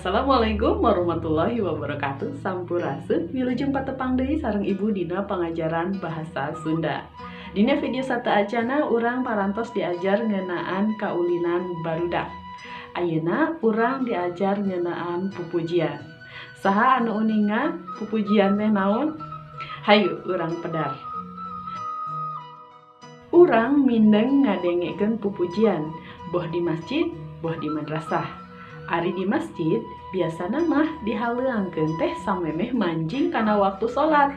Assalamualaikum warahmatullahi wabarakatuh. Sampurasun, wilujeng patepang deui sareng ibu dina pangajaran bahasa Sunda. Dina video sata acana urang parantos diajar ngeunaan kaulinan barudak. Ayeuna urang diajar ngeunaan pupujian. Saha anu uninga pupujian teh naon? Hayu urang pedar. Urang mindeng ngadengekeun pupujian, boh di masjid, boh di madrasah. Ari di masjid biasana mah dihaleuangkeun teh samemeh manjing kana waktu salat.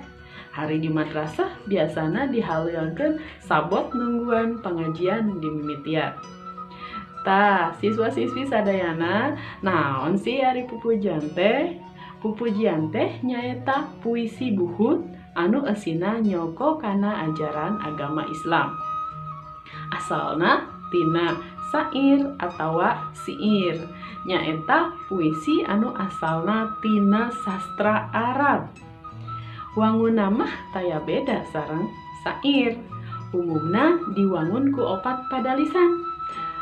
Hari di madrasah biasana dihaleuangkeun sabot nungguan pengajian di mimitian. Tah, siswa-siswi sadayana, naon sih ari pupujian teh? Pupujian teh nyaeta puisi buhut anu eusina nyoko kana ajaran agama Islam. Asalna tina sair atawa siir, nyaeta puisi anu asalna tina sastra Arab. Wangunna mah taya beda sareng sair. Umumna diwangun ku opat padalisan.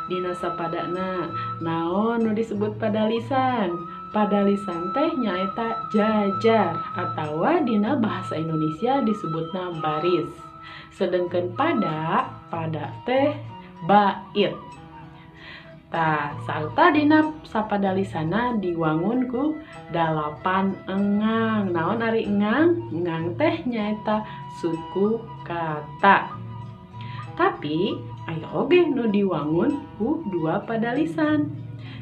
Dina sapadana naon nu disebut padalisan? Padalisan teh nyaeta jajar atawa dina bahasa Indonesia disebutna baris. Sedengkeun pada teh bait. Tah, sarta dina sapadalisana diwangun ku 8 engang. Naon ari engang? Engang teh nyaeta suku kata. Tapi aya oge nu diwangun ku 2 padalisan.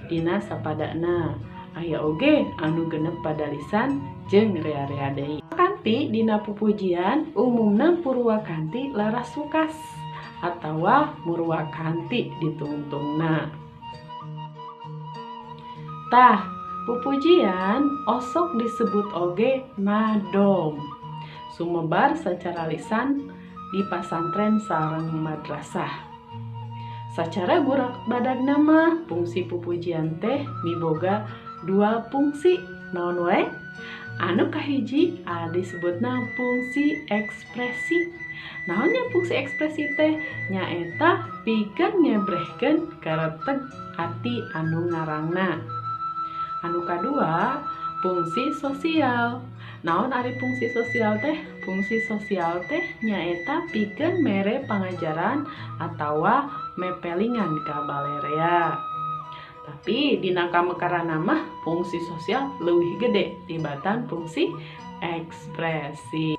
Dina sapadana aya oge anu genep padalisan jeung rea-rea deui. Kanti dina pupujian umumna purwakanti laras sukas atawa murwakanti ditungtungna. Tah, pupujian osok disebut oge nadom. Sumebar secara lisan di pasantren sareng madrasah. Sacara gurak badagna mah fungsi pupujian teh miboga 2 fungsi. Naon wae? Anu kahiji disebutna fungsi ekspresi. Naonnya fungsi ekspresi teh? Nyaeta pikeun ngebrehkeun kareteg ati anu ngarangna. Anu kadua, fungsi sosial. Naon ari fungsi sosial teh? Fungsi sosial teh nyaeta pikeun mere pangajaran atawa mepelingan ka balerea. Tapi dina kamekarana mah fungsi sosial leuwih gede tibatan fungsi ekspresi.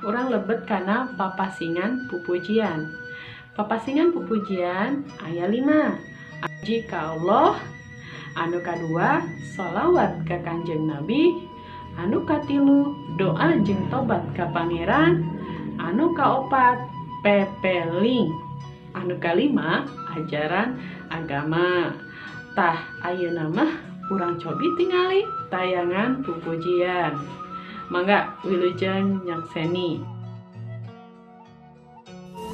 Urang lebet kana papasingan pupujian. Papasingan pupujian aya 5. Aji ka Allah, anu kadua sholawat ka Kanjeng Nabi, anu katilu doa jeung tobat ka Pangeran, anu kaopat pepeling, anu kalima ajaran agama. Tah ayeuna mah urang cobi tingali tayangan pupujian. Mangga wilujeng nyakseni.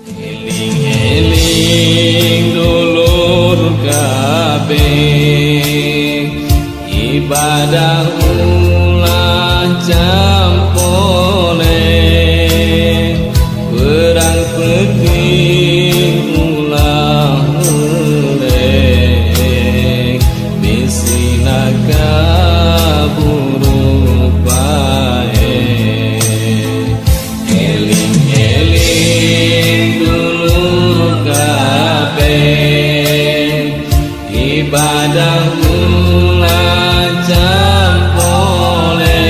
Eling-eling dulur kabeh, ibadah ulah campole, perang penting ulah melek, bisina kaburu bae. Eling-eling dulur kabeh, ibadah ulah campole,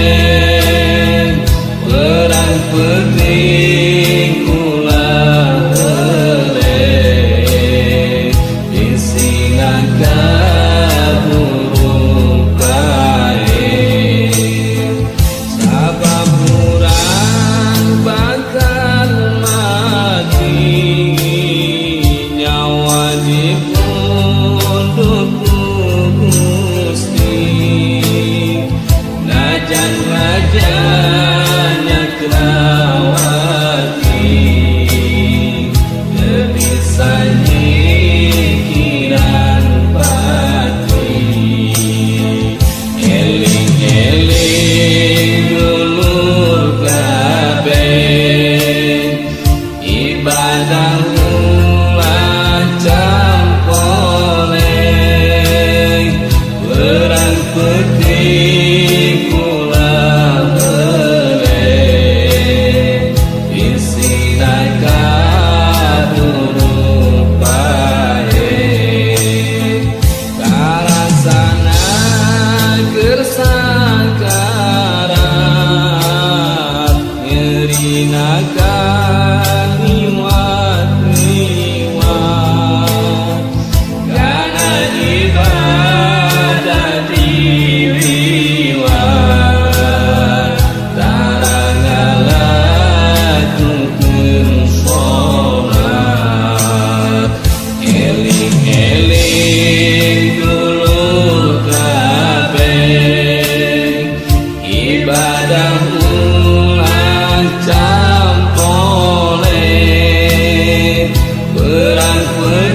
perang penting ulah melek, bisina kaburu bae. Sabab urang bakal mati, nyawa dipundhut Gusti, najan-najannya kelawati, teu bisa nyikiran pati. Eling-eling dulur kabeh, ibadah ulah campole,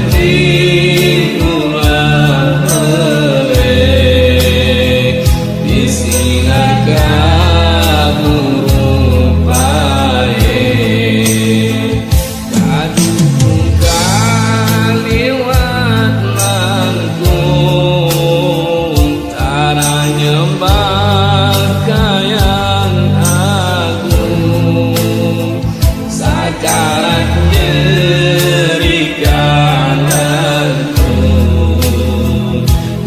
penting ulah elek disinakan rupae kadung kaliwat langkung tara nyembah kayang agung sakarat nyerikan lantung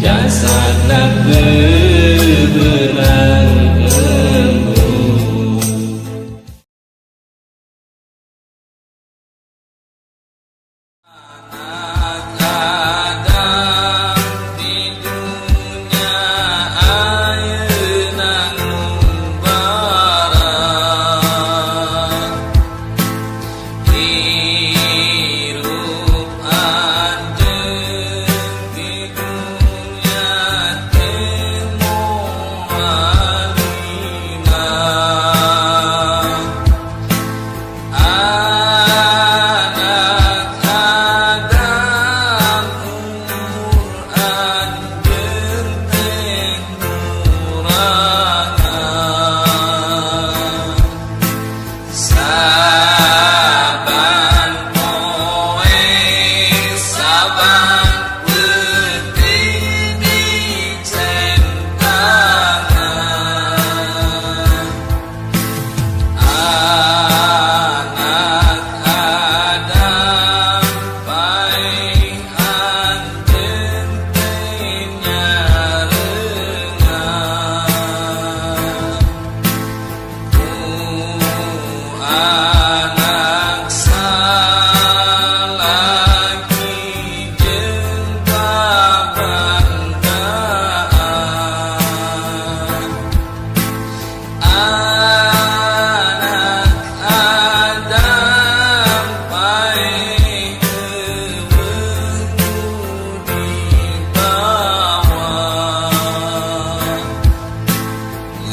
jasadna bebenang embung Adam di dunia ayeuna ngubarak hirup adem di dunia teu moalina anak Adam umur anjeun teh nurangan saban poe saban peuting dicentangan anak Adam bae anjeun teh nyareungan anak salaki jeung babanggaan anak Adam bae eueuh nu dibawa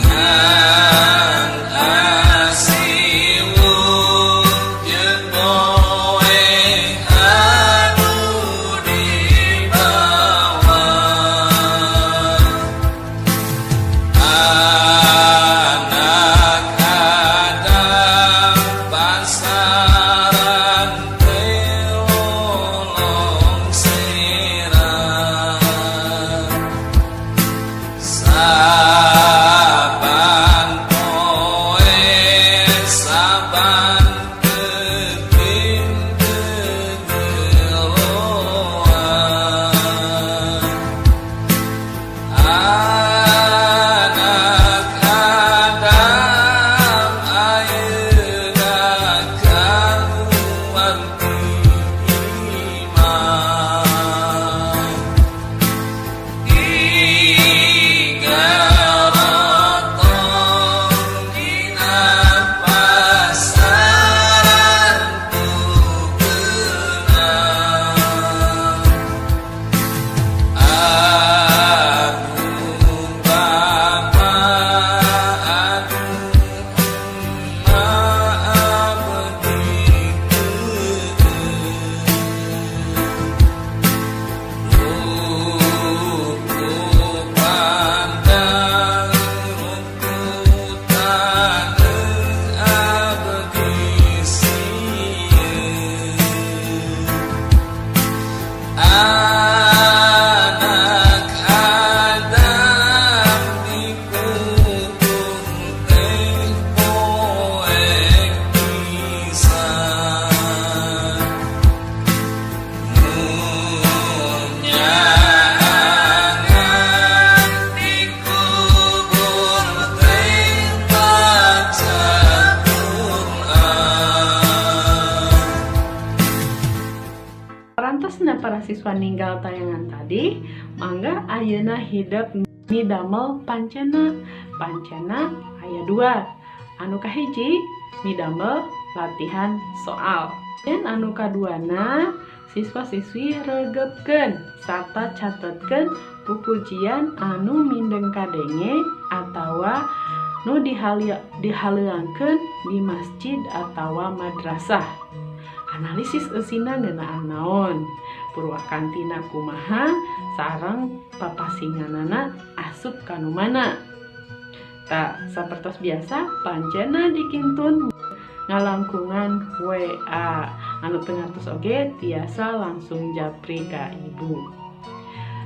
ngan asiwung jeung boe anu dibawa anak Adam pasaran teu lolong serang saban poe saban peuting gegeloan anak Adam ayeuna kaluar iman digaraton dina pasaran pukeunang aduh bapa aduh emak abdi ruku pandang ruku taneuh abdi sieun anak Adam dikubur teh poek pisan mun nyaangan dikubur teh baca Quran Parantosna para siswa ninggal tayangan tadi, mangga ayeuna hidup midamel pancena aya 2. Anu kahiji midamel latihan soal. Dan anu kaduana siswa-siswi regepkeun sarta catetkeun pupujian anu mindeng kadenge atawa nu dihaleuangkeun di masjid atawa madrasah. Analisis eusina ngeunaan naon. purwakantina kumaha sareng papasinganana asup kanu mana. Tak sapertos biasa pancena dikintun ngalangkungan WA anu pengatus oge tiasa langsung japri ka ibu.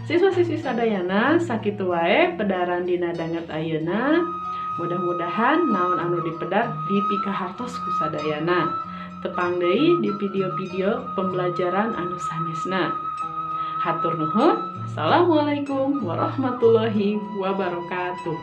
Siswa-siswi sadayana sakitu wae pedaran dina danget ayeuna. Mudah-mudahan naon anu dipedar dipikahartos ku sadayana. Tepang deui di video-video pembelajaran anu sanesna. Hatur nuhun. Assalamualaikum warahmatullahi wabarakatuh.